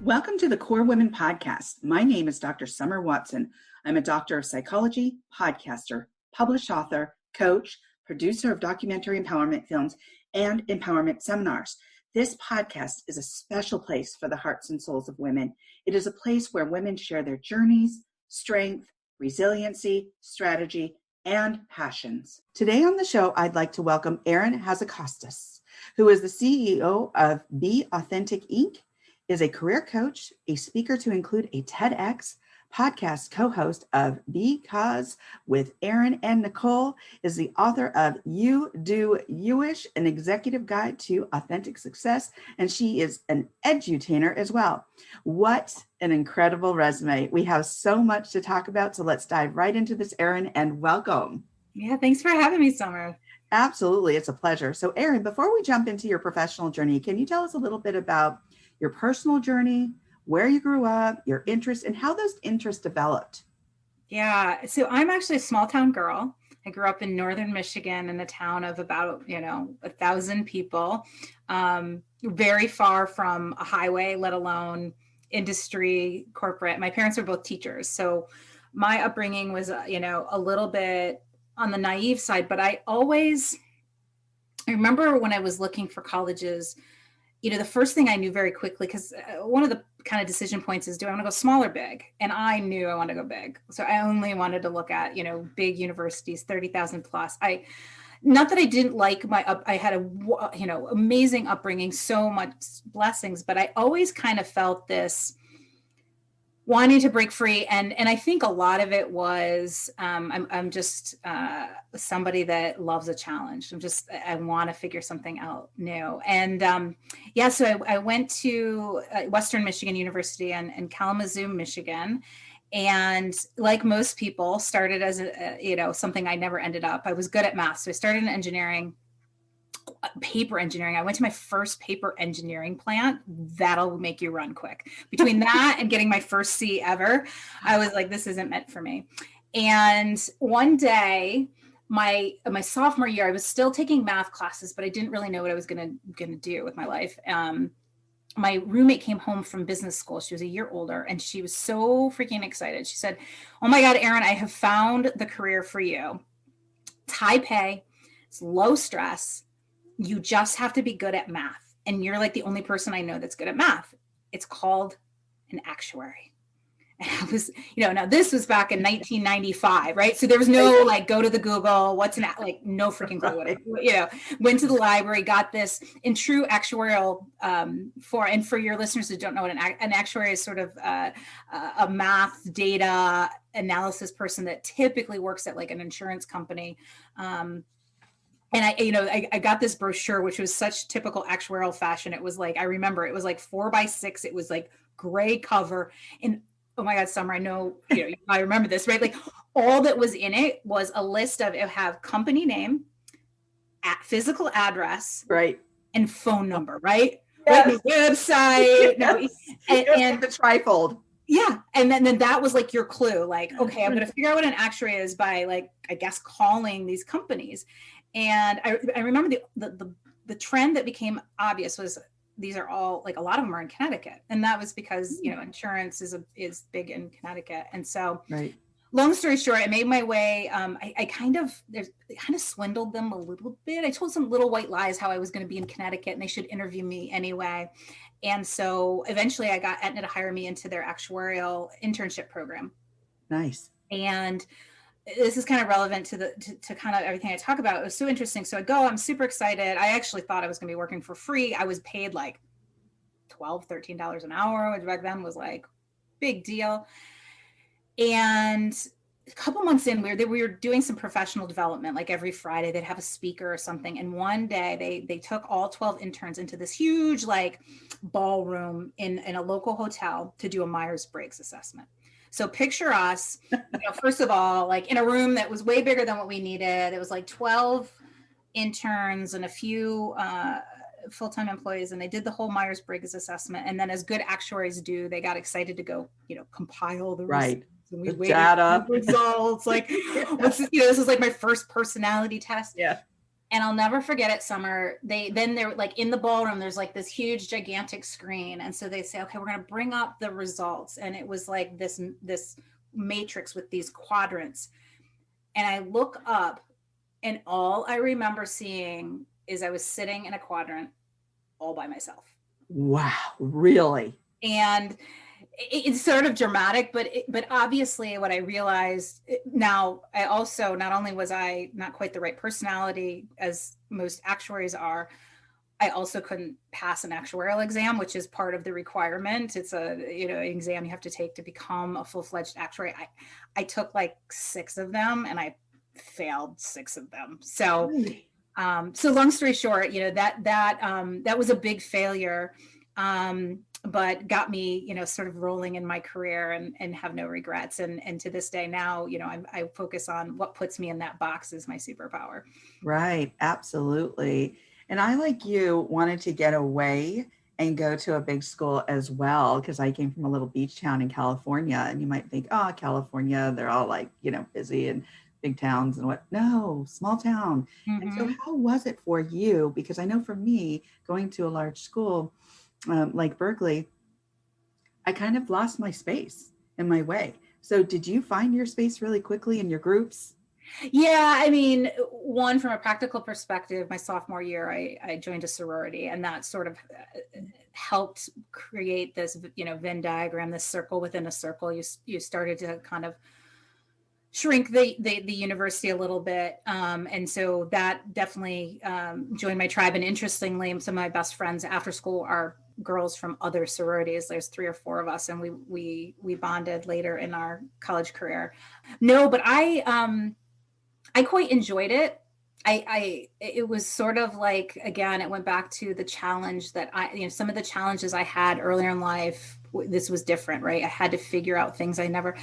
Welcome to the Core Women Podcast. My name is Dr. Summer Watson. I'm a doctor of psychology, podcaster, published author, coach, producer of documentary empowerment films, and empowerment seminars. This podcast is a special place for the hearts and souls of women. It is a place where women share their journeys, strength, resiliency, strategy, and passions. Today on the show, I'd like to welcome Erin Hatzikostas, who is the CEO of Be Authentic Inc., is a career coach, a speaker to include a TEDx, podcast co-host of Because with Erin Nicole, is the author of Do Youish, an executive guide to authentic success, and she is an edutainer as well. What an incredible resume. We have so much to talk about, so let's dive right into this, Erin, and welcome. Yeah, thanks for having me, Summer. Absolutely, it's a pleasure. So Erin, before we jump into your professional journey, can you tell us a little bit about your personal journey, where you grew up, your interests, and how those interests developed? Yeah, so I'm actually a small town girl. I grew up in northern Michigan in a town of about, 1,000 people, very far from a highway, let alone industry, corporate. My parents were both teachers. So my upbringing was, a little bit on the naive side, but I remember when I was looking for colleges, the first thing I knew very quickly, because one of the kind of decision points is, do I want to go small or big? And I knew I wanted to go big. So I only wanted to look at, big universities, 30,000 plus. Not that I didn't like I had a, amazing upbringing, so much blessings, but I always kind of felt this wanting to break free. And I think a lot of it was, I'm just somebody that loves a challenge. I want to figure something out new. And so I went to Western Michigan University in Kalamazoo, Michigan. And like most people, started as something I never ended up. I was good at math. So I started in paper engineering. I went to my first paper engineering plant. That'll make you run quick. Between that and getting my first C ever, I was like, this isn't meant for me. And one day, my sophomore year, I was still taking math classes, but I didn't really know what I was going to do with my life. My roommate came home from business school. She was a year older, and she was so freaking excited. She said, "Oh my God, Erin, I have found the career for you. It's high pay, it's low stress. You just have to be good at math. And you're like the only person I know that's good at math. It's called an actuary." And I was, now this was back in 1995, right? So there was no go to the Google, no freaking clue. Went to the library, got this in true actuarial and for your listeners who don't know what an actuary is, sort of a math data analysis person that typically works at like an insurance company. And I got this brochure, which was such typical actuarial fashion. It was like, I remember it was like 4x6. It was like gray cover. And oh my God, Summer, I know, I remember this, right? Like all that was in it was a list of, it have company name, physical address, right, and phone number, right? Yes. Right? The website. And the trifold. Yeah. And then that was like your clue. Like, okay, I'm going to figure out what an actuary is by calling these companies. And I remember the trend that became obvious was these are all a lot of them are in Connecticut, and that was because insurance is big in Connecticut. And so, right. Long story short, I made my way. I kind of swindled them a little bit. I told some little white lies how I was going to be in Connecticut and they should interview me anyway. And so eventually, I got Aetna to hire me into their actuarial internship program. Nice. And this is kind of relevant to kind of everything I talk about. It was so interesting. So I go, I'm super excited. I actually thought I was going to be working for free. I was paid like $12, $13 an hour, which back then was like big deal. And a couple months in, we were doing some professional development. Like every Friday they'd have a speaker or something. And one day they took all 12 interns into this huge ballroom in a local hotel to do a Myers-Briggs assessment. So picture us, first of all, in a room that was way bigger than what we needed. It was 12 interns and a few full-time employees, and they did the whole Myers-Briggs assessment. And then, as good actuaries do, they got excited to go, compile the right. And we data results. This is my first personality test. Yeah. And I'll never forget it, Summer. They're like in the ballroom, there's like this huge gigantic screen. And so they say, okay, we're going to bring up the results. And it was like this matrix with these quadrants. And I look up, and all I remember seeing is I was sitting in a quadrant all by myself. Wow, really? And it's sort of dramatic, but obviously what I realized now, I also, not only was I not quite the right personality as most actuaries are, I also couldn't pass an actuarial exam, which is part of the requirement. It's a, exam you have to take to become a full-fledged actuary. I took like 6 of them and I failed 6 of them. So, so long story short, that was a big failure. But got me, sort of rolling in my career and have no regrets. And to this day now, I focus on what puts me in that box is my superpower. Right. Absolutely. And I, like you, wanted to get away and go to a big school as well, because I came from a little beach town in California. And you might think, oh, California, they're all like, busy and big towns and what? No, small town. Mm-hmm. And so how was it for you? Because I know for me, going to a large school, like Berkeley, I kind of lost my space and my way. So did you find your space really quickly in your groups? Yeah, I mean, one, from a practical perspective, my sophomore year, I joined a sorority, and that sort of helped create this, Venn diagram, this circle within a circle. You started to kind of shrink the university a little bit. And so that definitely joined my tribe. And interestingly, some of my best friends after school are girls from other sororities. There's 3 or 4 of us, and we bonded later in our college career. No, but I quite enjoyed it. It was sort of like, again, it went back to the challenge that some of the challenges I had earlier in life. This was different, right? I had to figure out things I never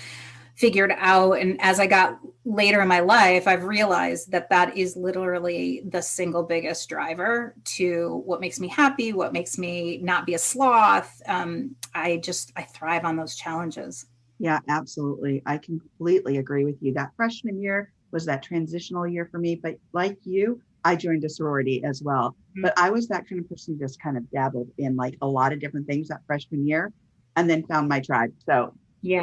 figured out. And as I got later in my life, I've realized that is literally the single biggest driver to what makes me happy, what makes me not be a sloth. I thrive on those challenges. Yeah, absolutely. I completely agree with you. That freshman year was that transitional year for me. But like you, I joined a sorority as well. Mm-hmm. But I was that kind of person who just kind of dabbled in like a lot of different things that freshman year and then found my tribe. So yeah.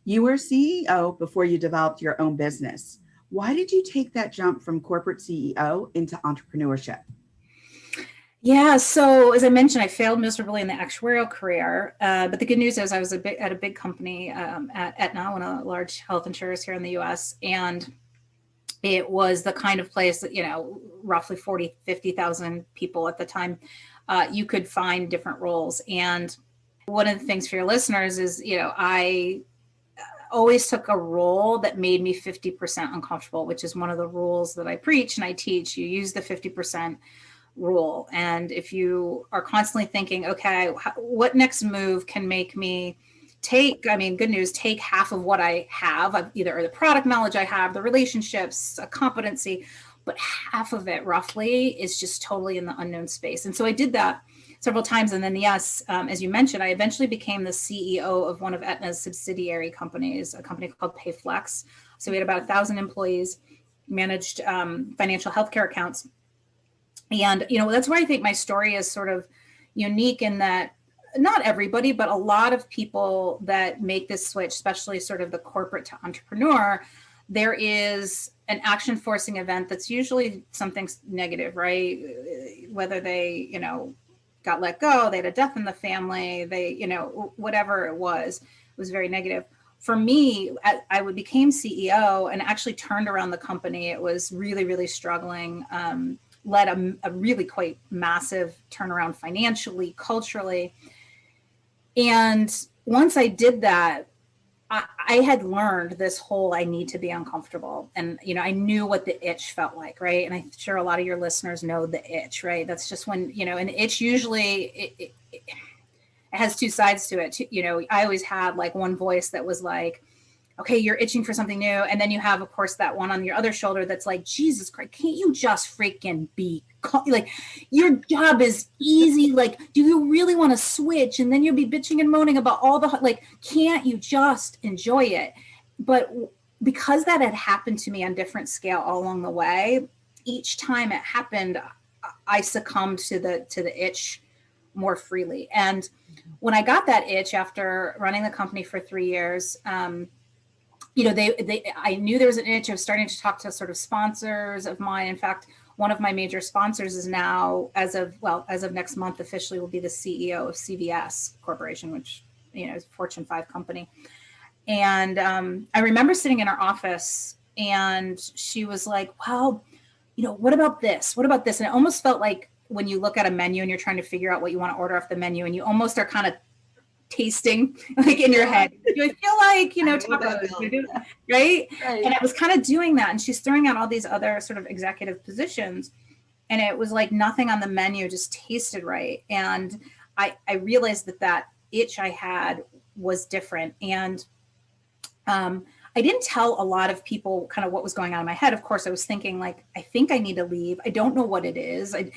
You were CEO before you developed your own business. Why did you take that jump from corporate CEO into entrepreneurship? Yeah, so as I mentioned, I failed miserably in the actuarial career. But the good news is I was at a big company at Aetna, one of the large health insurers here in the US. And it was the kind of place that, roughly 40, 50,000 people at the time, you could find different roles. And one of the things for your listeners is, I always took a role that made me 50% uncomfortable, which is one of the rules that I preach and I teach. You use the 50% rule. And if you are constantly thinking, okay, what next move can make me take half of what I have, either the product knowledge I have, the relationships, a competency, but half of it roughly is just totally in the unknown space. And so I did that several times. And then, yes, as you mentioned, I eventually became the CEO of one of Aetna's subsidiary companies, a company called PayFlex. So we had about 1,000 employees, managed financial healthcare accounts. And, that's why I think my story is sort of unique in that not everybody, but a lot of people that make this switch, especially sort of the corporate to entrepreneur, there is an action forcing event that's usually something negative, right? Whether they, got let go, they had a death in the family, they, whatever it was very negative. For me, I became CEO and actually turned around the company. It was really, really struggling, led a really quite massive turnaround financially, culturally. And once I did that, I had learned this whole, I need to be uncomfortable. And, I knew what the itch felt like, right? And I'm sure a lot of your listeners know the itch, right? That's just when, an itch usually, it has 2 sides to it. I always had like one voice that was like, okay, you're itching for something new. And then you have, of course, that one on your other shoulder that's like, Jesus Christ, can't you just freaking be like, your job is easy. Like, do you really want to switch? And then you'll be bitching and moaning about all the, like, can't you just enjoy it? But because that had happened to me on different scale all along the way, each time it happened, I succumbed to the itch more freely. And when I got that itch after running the company for 3 years, I knew there was an itch. I was starting to talk to sort of sponsors of mine. In fact, one of my major sponsors is now, as of next month, officially will be the CEO of CVS Corporation, which, is a Fortune 5 company. And I remember sitting in her office and she was like, well, what about this? What about this? And it almost felt like when you look at a menu and you're trying to figure out what you want to order off the menu, and you almost are kind of tasting like in your head. Do I feel like, tacos, right? And I was kind of doing that. And she's throwing out all these other sort of executive positions. And it was like nothing on the menu just tasted right. And I realized that itch I had was different. And I didn't tell a lot of people kind of what was going on in my head. Of course, I was thinking like, I think I need to leave. I don't know what it is. It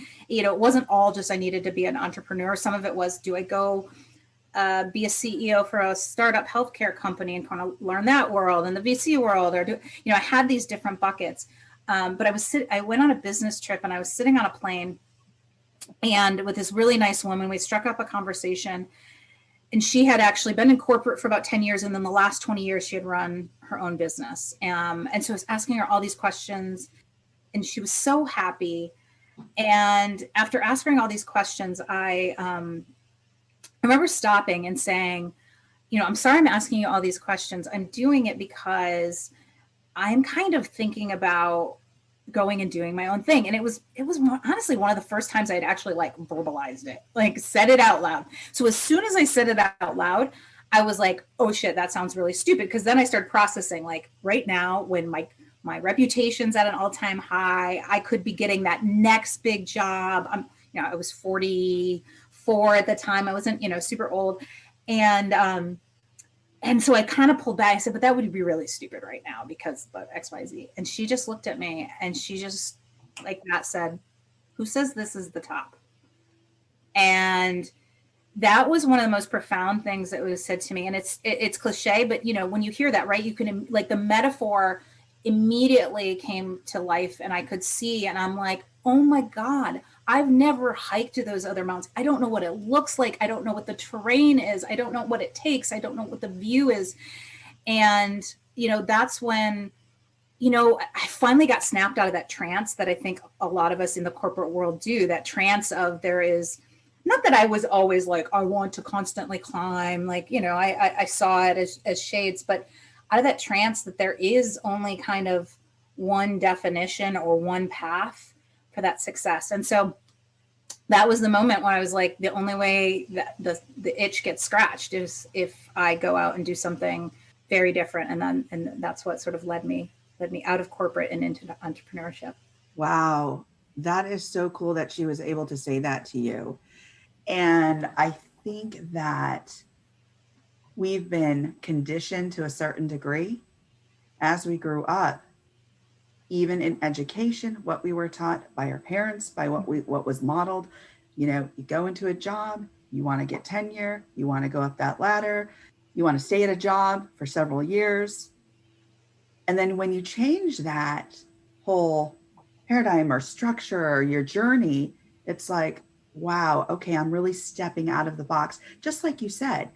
wasn't all just I needed to be an entrepreneur. Some of it was, do I go be a CEO for a startup healthcare company and kind of learn that world and the VC world, or I had these different buckets. But I went on a business trip and I was sitting on a plane, and with this really nice woman, we struck up a conversation, and she had actually been in corporate for about 10 years. And then the last 20 years she had run her own business. And so I was asking her all these questions, and she was so happy. And after asking all these questions, I remember stopping and saying, I'm sorry I'm asking you all these questions. I'm doing it because I'm kind of thinking about going and doing my own thing. And it was honestly one of the first times I'd actually like verbalized it, like said it out loud. So as soon as I said it out loud, I was like, oh shit, that sounds really stupid. Because then I started processing, like, right now when my reputation's at an all-time high, I could be getting that next big job. I was 44 at the time. I wasn't, super old. And so I kind of pulled back. I said, but that would be really stupid right now because of X, Y, Z. And she just looked at me and she just like that said, who says this is the top? And that was one of the most profound things that was said to me. And it's cliche, but when you hear that, right, you can, like, the metaphor immediately came to life and I could see, and I'm like, oh my God, I've never hiked to those other mountains. I don't know what it looks like. I don't know what the terrain is. I don't know what it takes. I don't know what the view is. And, that's when, I finally got snapped out of that trance that I think a lot of us in the corporate world do, that trance of there is, not that I was always like, I want to constantly climb, like, I saw it as shades, but out of that trance that there is only kind of one definition or one path for that success. And so that was the moment when I was like, the only way that the itch gets scratched is if I go out and do something very different. And that's what sort of led me out of corporate and into entrepreneurship. Wow. That is so cool that she was able to say that to you. And I think that we've been conditioned to a certain degree as we grew up, even in education, what we were taught by our parents, by what was modeled. You go into a job, you want to get tenure, you want to go up that ladder, you want to stay at a job for several years. And then when you change that whole paradigm or structure or your journey, it's like, wow, okay, I'm really stepping out of the box. Just like you said,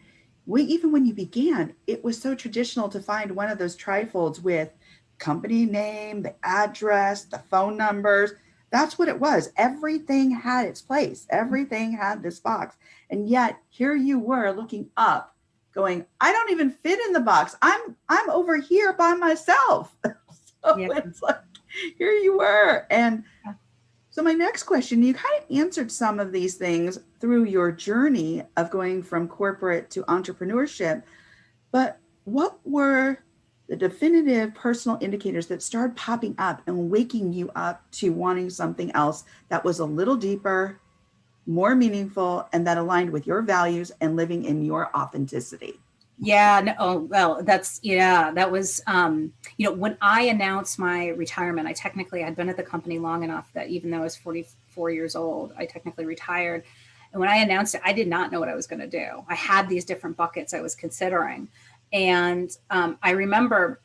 even when you began, it was so traditional to find one of those trifolds with company name, the address, the phone numbers. That's what it was. Everything had its place. Everything had this box. And yet here you were looking up going, I don't even fit in the box. I'm over here by myself. So yeah. It's like, here you were. And so my next question, you kind of answered some of these things through your journey of going from corporate to entrepreneurship, but what were the definitive personal indicators that started popping up and waking you up to wanting something else that was a little deeper, more meaningful, and that aligned with your values and living in your authenticity? Yeah. No, oh, well, that was, when I announced my retirement, I technically had been at the company long enough that even though I was 44 years old, I technically retired. And when I announced it, I did not know what I was going to do. I had these different buckets I was considering. And I remember,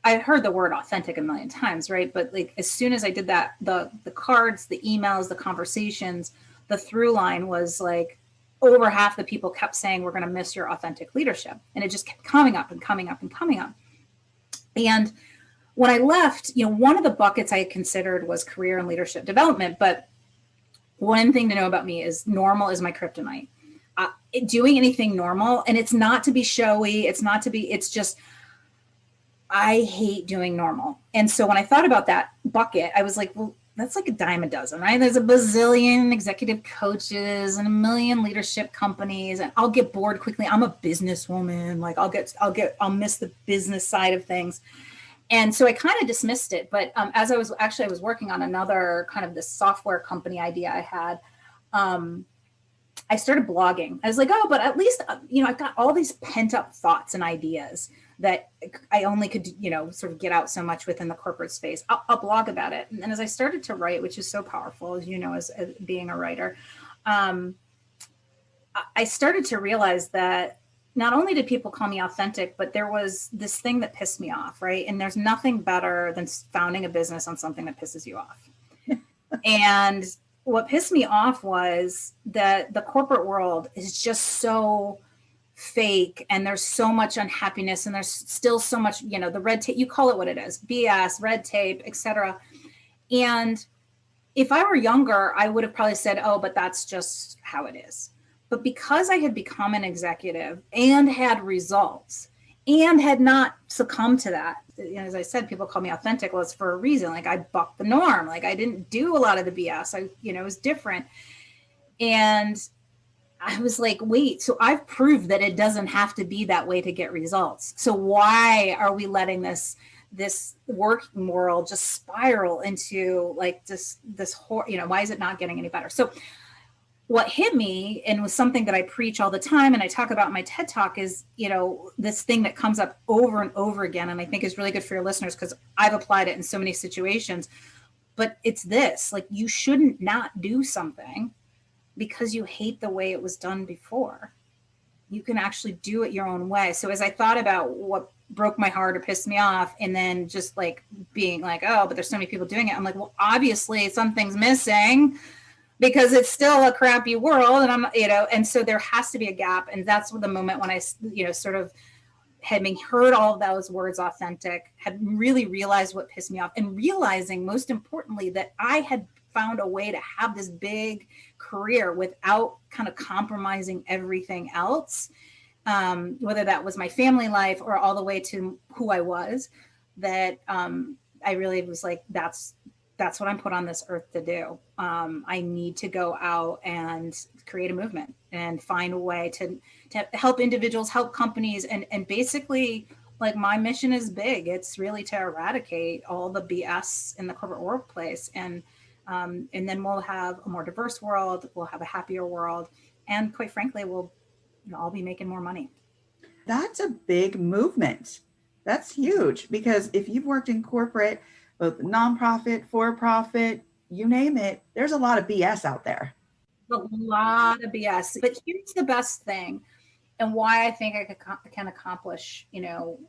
I heard the word authentic a million times, right? But like as soon as I did that, the cards, the emails, the conversations, the through line was like over half the people kept saying, we're going to miss your authentic leadership. And it just kept coming up and coming up and coming up. And when I left, one of the buckets I had considered was career and leadership development. But one thing to know about me is normal is my kryptonite. Doing anything normal, and it's not to be showy, it's just, I hate doing normal. And so when I thought about that bucket, I was like, well, that's like a dime a dozen, right? There's a bazillion executive coaches and a million leadership companies, and I'll get bored quickly. I'm a businesswoman. Like I'll miss the business side of things. And so I kind of dismissed it. But as I was working on another kind of this software company idea I had, I started blogging. I was like, oh, but at least, I've got all these pent up thoughts and ideas that I only could, sort of get out so much within the corporate space. I'll blog about it. And as I started to write, which is so powerful, as you know, as being a writer, I started to realize that not only did people call me authentic, but there was this thing that pissed me off, right? And there's nothing better than founding a business on something that pisses you off. And what pissed me off was that the corporate world is just so fake, and there's so much unhappiness, and there's still so much, the red tape, you call it what it is, BS, red tape, etc. And if I were younger, I would have probably said, oh, but that's just how it is. But because I had become an executive and had results and had not succumbed to that, as I said, people call me authentic. Well, it's for a reason. Like I bucked the norm. Like I didn't do a lot of the BS. It was different. And I was like, wait, so I've proved that it doesn't have to be that way to get results. So why are we letting this working world just spiral into like this why is it not getting any better? So what hit me, and was something that I preach all the time and I talk about in my TED Talk, is, this thing that comes up over and over again. And I think is really good for your listeners because I've applied it in so many situations. But it's this, like, you shouldn't not do something because you hate the way it was done before. You can actually do it your own way. So as I thought about what broke my heart or pissed me off, and then just like being like, oh, but there's so many people doing it. I'm like, well, obviously something's missing because it's still a crappy world. And and so there has to be a gap. And that's the moment when I, sort of having heard all of those words authentic, had really realized what pissed me off, and realizing most importantly that I had found a way to have this big career without kind of compromising everything else, whether that was my family life or all the way to who I was, that I really was like, that's what I'm put on this earth to do. I need to go out and create a movement and find a way to help individuals, help companies. And basically, like, my mission is big. It's really to eradicate all the BS in the corporate workplace. And then we'll have a more diverse world. We'll have a happier world. And quite frankly, we'll all be making more money. That's a big movement. That's huge, because if you've worked in corporate, both nonprofit, for-profit, you name it, there's a lot of BS out there. A lot of BS. But here's the best thing, and why I think I can accomplish,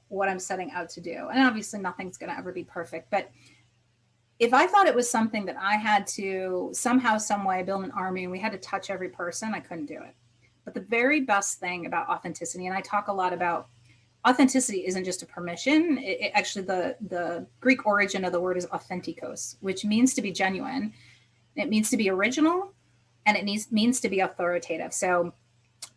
what I'm setting out to do. And obviously nothing's going to ever be perfect, but if I thought it was something that I had to somehow, some way build an army and we had to touch every person, I couldn't do it. But the very best thing about authenticity, and I talk a lot about authenticity, isn't just a permission. It actually, the Greek origin of the word is authentikos, which means to be genuine. It means to be original, and it means to be authoritative. So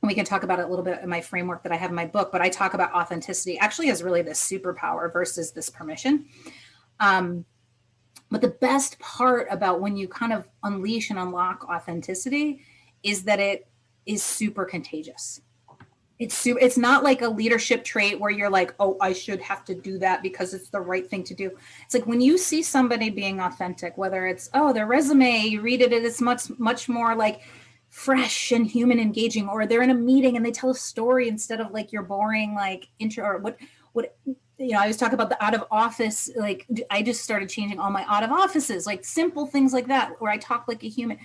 we can talk about it a little bit in my framework that I have in my book, but I talk about authenticity actually as really this superpower versus this permission. But the best part about when you kind of unleash and unlock authenticity is that it is super contagious. It's not like a leadership trait where you're like, oh, I should have to do that because it's the right thing to do. It's like when you see somebody being authentic, whether it's, their resume, you read it, it's much more like fresh and human engaging, or they're in a meeting and they tell a story instead of like your boring like intro, or what I was talking about the out of office. Like, I just started changing all my out of offices, like simple things like that, where I talk like a human.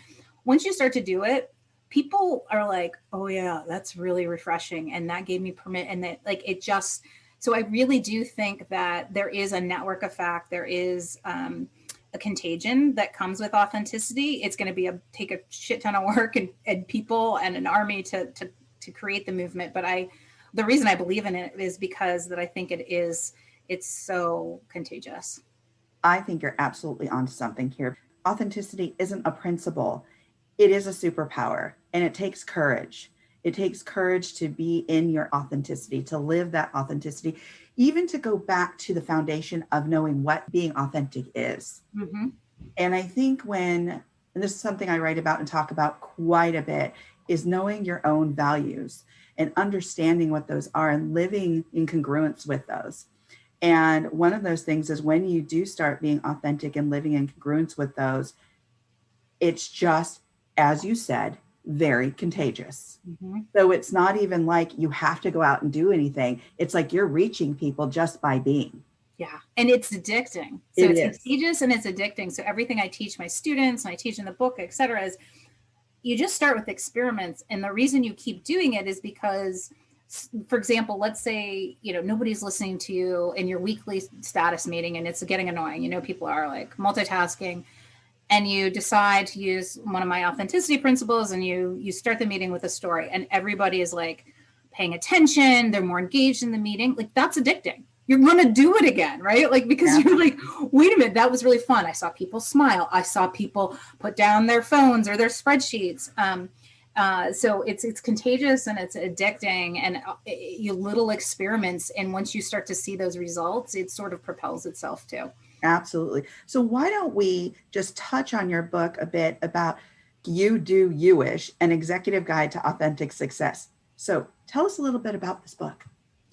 Once you start to do it, people are like, oh yeah, that's really refreshing. And that gave me permit. And that, like, it just So I really do think that there is a network effect. There is a contagion that comes with authenticity. It's going to take a shit ton of work and people and an army to create the movement. But the reason I believe in it is because that I think it's so contagious. I think you're absolutely onto something here. Authenticity isn't a principle. It is a superpower, and it takes courage. It takes courage to be in your authenticity, to live that authenticity, even to go back to the foundation of knowing what being authentic is. Mm-hmm. And I think and this is something I write about and talk about quite a bit, is knowing your own values and understanding what those are and living in congruence with those. And one of those things is when you do start being authentic and living in congruence with those, it's just, as you said, very contagious. Mm-hmm. So it's not even like you have to go out and do anything. It's like you're reaching people just by being. Yeah. And it's addicting. So it's contagious and it's addicting. So everything I teach my students and I teach in the book, et cetera, is you just start with experiments. And the reason you keep doing it is because, for example, let's say, nobody's listening to you in your weekly status meeting and it's getting annoying. People are like multitasking, and you decide to use one of my authenticity principles and you start the meeting with a story and everybody is like paying attention. They're more engaged in the meeting. Like, that's addicting. You're going to do it again, right? Like, because you're like, wait a minute, that was really fun. I saw people smile. I saw people put down their phones or their spreadsheets. So it's contagious and it's addicting, and you little experiments. And once you start to see those results, it sort of propels itself too. Absolutely. So why don't we just touch on your book a bit about Do Youish, an executive guide to authentic success. So tell us a little bit about this book.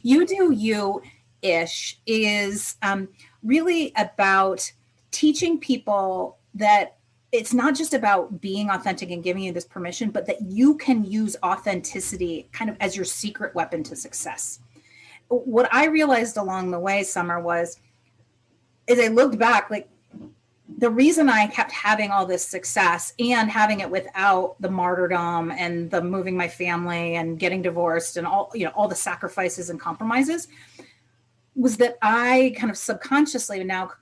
You Do Youish is really about teaching people that it's not just about being authentic and giving you this permission, but that you can use authenticity kind of as your secret weapon to success. What I realized along the way, Summer, was as I looked back, like the reason I kept having all this success and having it without the martyrdom and the moving my family and getting divorced and all the sacrifices and compromises was that I kind of subconsciously now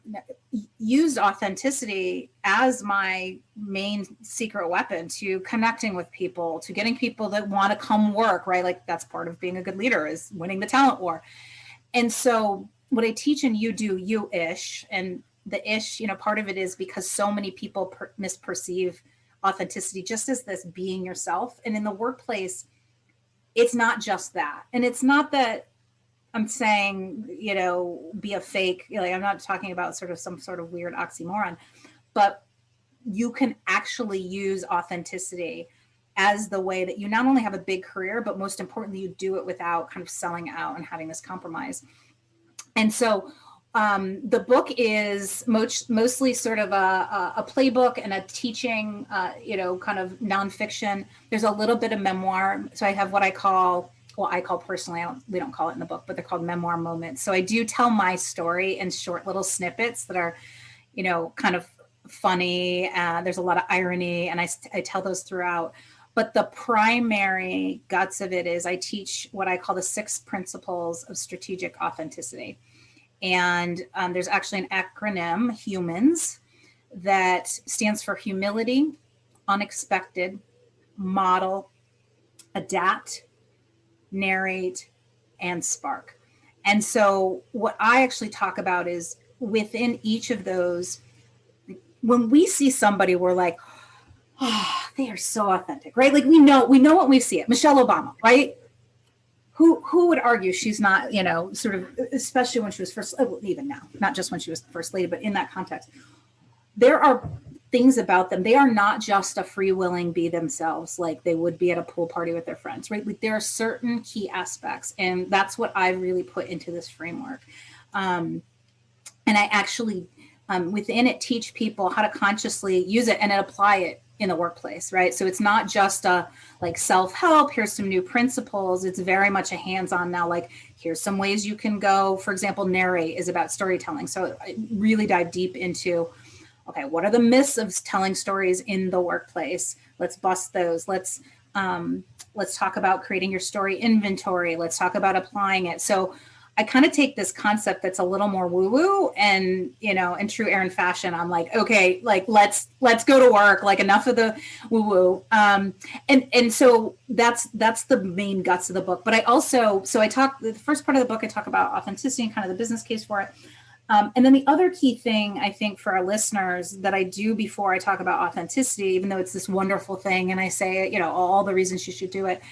used authenticity as my main secret weapon to connecting with people, to getting people that want to come work, right? Like, that's part of being a good leader, is winning the talent war. And so what I teach in You Do Youish, and the ish, part of it is because so many people misperceive authenticity just as this being yourself. And in the workplace, it's not just that. And it's not that I'm saying, be a fake, like, I'm not talking about some sort of weird oxymoron, but you can actually use authenticity as the way that you not only have a big career, but most importantly, you do it without kind of selling out and having this compromise. And so the book is mostly sort of a playbook and a teaching, kind of nonfiction. There's a little bit of memoir. So I have what I call personally, we don't call it in the book, but they're called memoir moments. So I do tell my story in short little snippets that are, kind of funny. There's a lot of irony, and I tell those throughout. But the primary guts of it is I teach what I call the 6 principles of strategic authenticity. And there's actually an acronym, HUMANS, that stands for humility, unexpected, model, adapt, narrate, and spark. And so what I actually talk about is within each of those, when we see somebody, we're like, oh, they are so authentic, right? Like we know when we see it. Michelle Obama, right? Who would argue she's not, sort of, especially when she was first, even now, not just when she was first lady, but in that context, there are things about them. They are not just a free-willing be themselves like they would be at a pool party with their friends, right? Like there are certain key aspects, and that's what I really put into this framework. And I actually, within it, teach people how to consciously use it and apply it in the workplace, right? So it's not just a like self-help, here's some new principles. It's very much a hands-on now, like here's some ways you can go. For example, narrate is about storytelling. So I really dive deep into, okay, what are the myths of telling stories in the workplace? Let's bust those. Let's talk about creating your story inventory. Let's talk about applying it. So I kind of take this concept that's a little more woo-woo, and, you know, in true Erin fashion, I'm like, okay, like let's go to work, like enough of the woo-woo. And so that's the main guts of the book. But I also, so I talk, the first part of the book, I talk about authenticity and kind of the business case for it. And then the other key thing, I think, for our listeners that I do before I talk about authenticity, even though it's this wonderful thing, and I say, you know, all the reasons you should do it.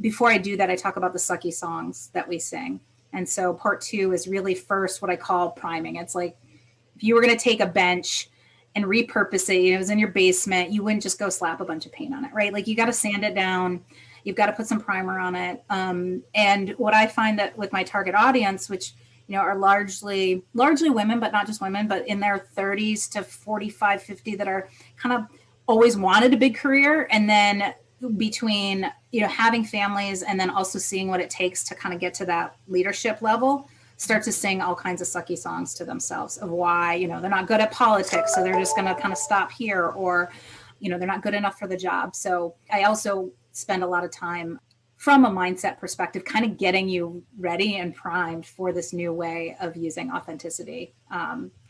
Before I do that, I talk about the sucky songs that we sing. And so part 2 is really first what I call priming. It's like, if you were going to take a bench and repurpose it, it was in your basement, you wouldn't just go slap a bunch of paint on it, right? Like, you got to sand it down. You've got to put some primer on it. And what I find that with my target audience, which, you know, are largely women, but not just women, but in their 30s to 45, 50, that are kind of always wanted a big career. And then between, you know, having families and then also seeing what it takes to kind of get to that leadership level, start to sing all kinds of sucky songs to themselves of why, you know, they're not good at politics, so they're just going to kind of stop here, or, you know, they're not good enough for the job. So I also spend a lot of time from a mindset perspective, kind of getting you ready and primed for this new way of using authenticity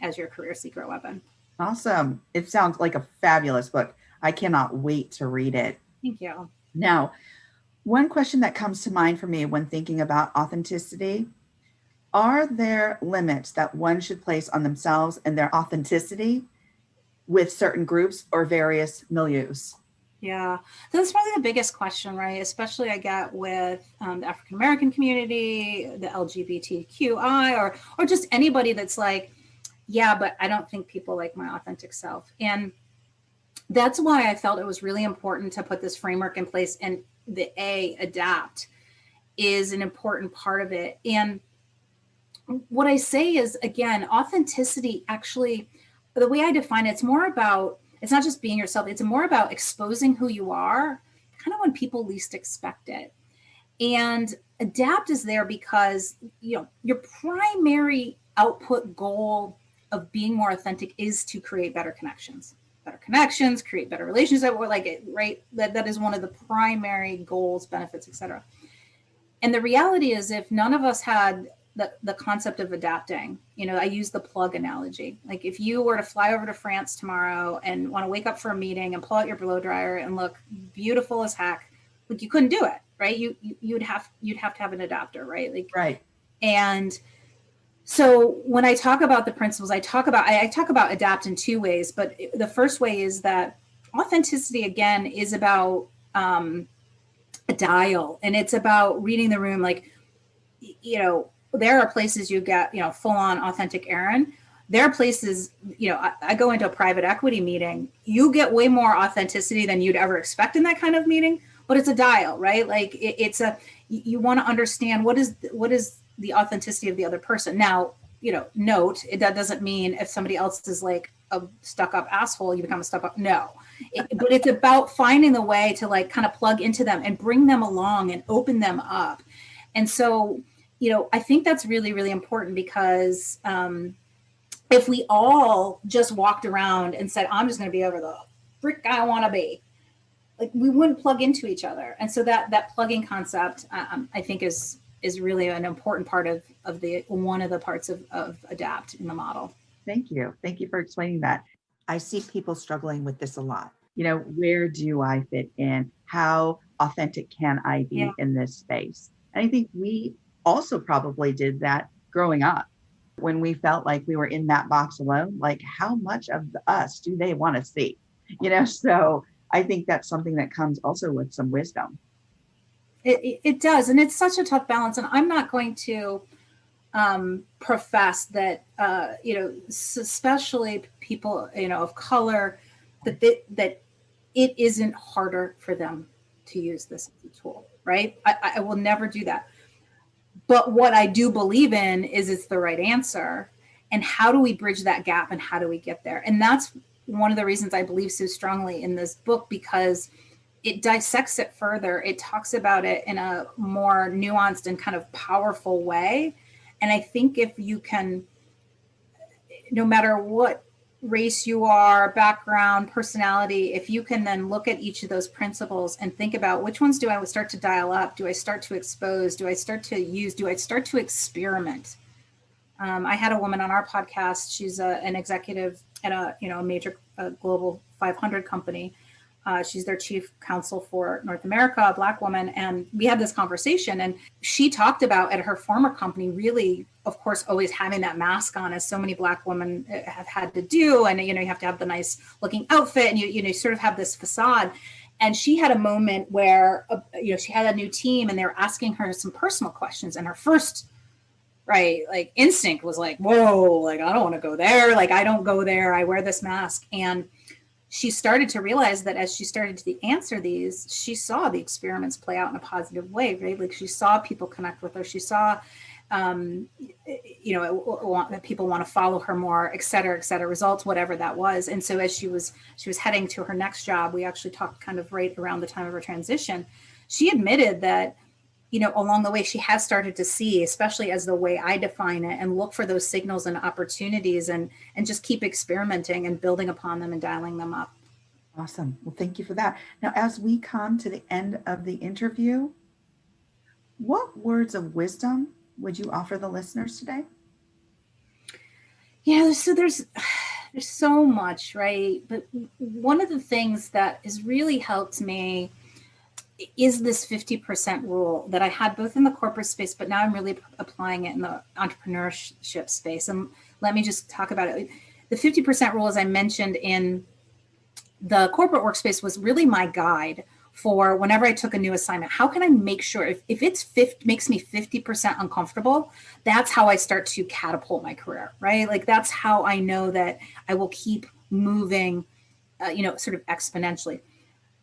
as your career secret weapon. Awesome. It sounds like a fabulous book. I cannot wait to read it. Thank you. Now, one question that comes to mind for me when thinking about authenticity, are there limits that one should place on themselves and their authenticity with certain groups or various milieus? Yeah, that's probably the biggest question, right? Especially I get with the African-American community, the LGBTQI, or just anybody that's like, yeah, but I don't think people like my authentic self. And that's why I felt it was really important to put this framework in place, and the adapt is an important part of it. And what I say is, again, authenticity, actually, the way I define it, it's more about, it's not just being yourself. It's more about exposing who you are kind of when people least expect it. And adapt is there because, you know, your primary output goal of being more authentic is to create better connections, create better relationships, or like it, right? That is one of the primary goals, benefits, etc. And the reality is, if none of us had the concept of adapting, you know, I use the plug analogy. Like, if you were to fly over to France tomorrow and want to wake up for a meeting and pull out your blow dryer and look beautiful as heck, like, you couldn't do it, right? You'd have to have an adapter, right? Like, right. And so when I talk about the principles, I talk about adapt in 2 ways. But the first way is that authenticity, again, is about a dial, and it's about reading the room. Like, you know, there are places you get, you know, full on authentic Erin. There are places, you know, I go into a private equity meeting, you get way more authenticity than you'd ever expect in that kind of meeting, but it's a dial, right? Like, you want to understand what is the authenticity of the other person. Now, you know, note, that doesn't mean if somebody else is like a stuck up asshole, you become a stuck up. No, but it's about finding the way to like kind of plug into them and bring them along and open them up. And so, you know, I think that's really, really important, because if we all just walked around and said, I'm just going to be over the frick I want to be, like, we wouldn't plug into each other. And so that plugging concept, I think is really an important part of one of the parts of adapt in the model. Thank you. Thank you for explaining that. I see people struggling with this a lot. You know, where do I fit in? How authentic can I be in this space? And I think we also probably did that growing up, when we felt like we were in that box alone. Like, how much of us do they want to see? You know, so I think that's something that comes also with some wisdom. It does. And it's such a tough balance. And I'm not going to profess that, you know, especially people, you know, of color, that it isn't harder for them to use this as a tool, right? I will never do that. But what I do believe in is it's the right answer. And how do we bridge that gap, and how do we get there? And that's one of the reasons I believe so strongly in this book, because it dissects it further. It talks about it in a more nuanced and kind of powerful way. And I think if you can, no matter what race you are, background, personality, if you can then look at each of those principles and think about which ones do I start to dial up? Do I start to expose? Do I start to use? Do I start to experiment? I had a woman on our podcast. She's an executive at a major global 500 company. She's their chief counsel for North America, a Black woman. And we had this conversation, and she talked about at her former company, really, of course, always having that mask on, as so many Black women have had to do. And, you have to have the nice looking outfit, and you sort of have this facade. And she had a moment where, she had a new team, and they were asking her some personal questions. And her first instinct was like, whoa, I don't want to go there. I don't go there. I wear this mask. And she started to realize that as she started to answer these, she saw the experiments play out in a positive way, right? She saw people connect with her. She saw, that people want to follow her more, et cetera, results, whatever that was. And so as she was heading to her next job, we actually talked kind of right around the time of her transition. She admitted that, along the way, she has started to see, especially as the way I define it, and look for those signals and opportunities and just keep experimenting and building upon them and dialing them up. Awesome. Well, thank you for that. Now, as we come to the end of the interview, what words of wisdom would you offer the listeners today? Yeah, so there's so much, right? But one of the things that has really helped me is this 50% rule that I had both in the corporate space, but now I'm really applying it in the entrepreneurship space. And let me just talk about it. The 50% rule, as I mentioned in the corporate workspace, was really my guide for whenever I took a new assignment. How can I make sure if it's makes me 50% uncomfortable, that's how I start to catapult my career, right? That's how I know that I will keep moving, sort of exponentially.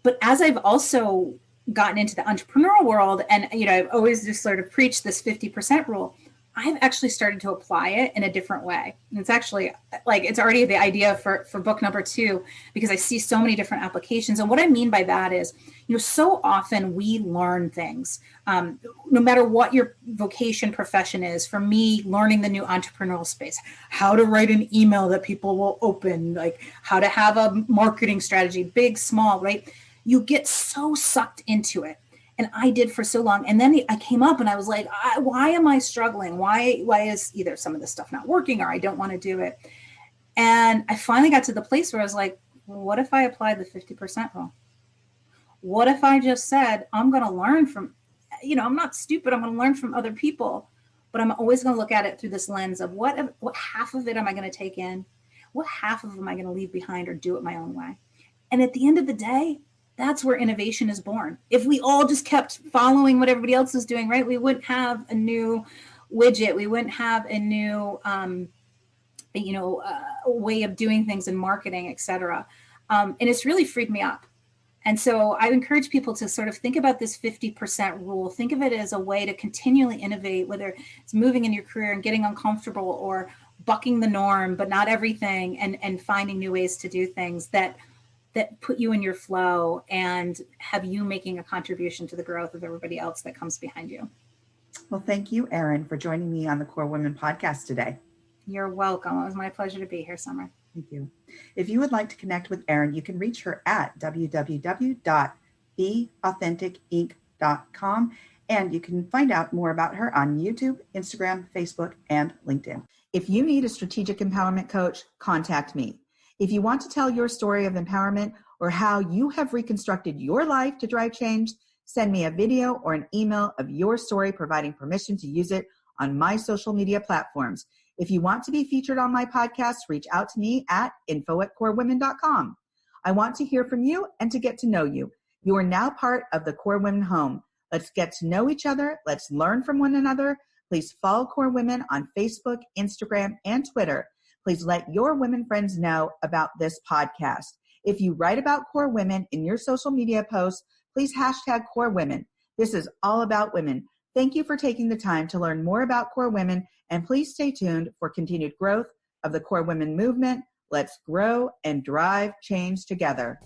But as I've also gotten into the entrepreneurial world, and I've always just sort of preached this 50% rule, I've actually started to apply it in a different way. And it's actually it's already the idea for book number 2, because I see so many different applications. And what I mean by that is, so often we learn things, no matter what your vocation profession is. For me, learning the new entrepreneurial space, how to write an email that people will open, how to have a marketing strategy, big, small, right? You get so sucked into it. And I did for so long. And then I came up and I was like, why am I struggling? Why is either some of this stuff not working, or I don't want to do it? And I finally got to the place where I was like, well, what if I applied the 50% rule? What if I just said, I'm going to learn from, I'm not stupid. I'm going to learn from other people, but I'm always going to look at it through this lens of what half of it am I going to take in? What half of it am I going to leave behind or do it my own way? And at the end of the day, that's where innovation is born. If we all just kept following what everybody else is doing, right, we wouldn't have a new widget. We wouldn't have a new, way of doing things in marketing, et cetera. And it's really freaked me up. And so I encourage people to sort of think about this 50% rule. Think of it as a way to continually innovate, whether it's moving in your career and getting uncomfortable, or bucking the norm, but not everything, and finding new ways to do things that put you in your flow and have you making a contribution to the growth of everybody else that comes behind you. Well, thank you, Erin, for joining me on the Core Women podcast today. You're welcome. It was my pleasure to be here, Summer. Thank you. If you would like to connect with Erin, you can reach her at www.beauthenticinc.com, and you can find out more about her on YouTube, Instagram, Facebook, and LinkedIn. If you need a strategic empowerment coach, contact me. If you want to tell your story of empowerment, or how you have reconstructed your life to drive change, send me a video or an email of your story, providing permission to use it on my social media platforms. If you want to be featured on my podcast, reach out to me at info@corewomen.com. I want to hear from you and to get to know you. You are now part of the Core Women home. Let's get to know each other. Let's learn from one another. Please follow Core Women on Facebook, Instagram, and Twitter. Please let your women friends know about this podcast. If you write about Core Women in your social media posts, please hashtag Core Women. This is all about women. Thank you for taking the time to learn more about Core Women, and please stay tuned for continued growth of the Core Women movement. Let's grow and drive change together.